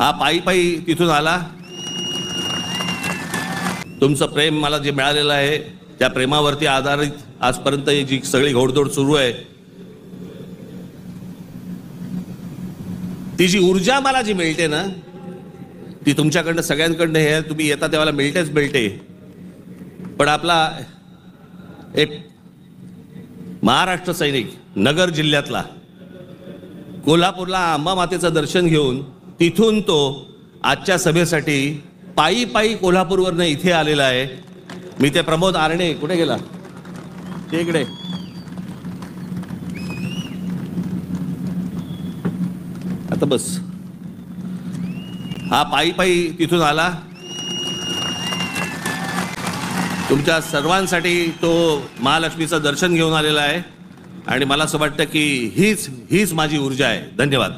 हा पायी पायी तिथून आला. तुमचं प्रेम मला जे मिळालेलं आहे त्या प्रेमावरती आधारित आजपर्यंत जी सगळी घोडदौड सुरू आहे, ती जी ऊर्जा मला जी मिळते ना, ती तुमच्याकडनं सगळ्यांकडनं हे तुम्ही येता तेव्हा मिळते. पण आपला एक महाराष्ट्र सैनिक नगर जिल्ह्यातला कोल्हापूरला अंबा मातेचं दर्शन घेऊन तिथून तो आजच्या सभेसाठी पायी पायी कोल्हापूरवरनं इथे आलेला आहे. मी ते प्रमोद आरणे कुठे गेला ते इकडे आता बस. हा पायी पायी तिथून आला. तुमच्या सर्वांसाठी तो महालक्ष्मीचं दर्शन घेऊन आलेला आहे आणि मला असं वाटतं की हीच माझी ऊर्जा आहे. धन्यवाद.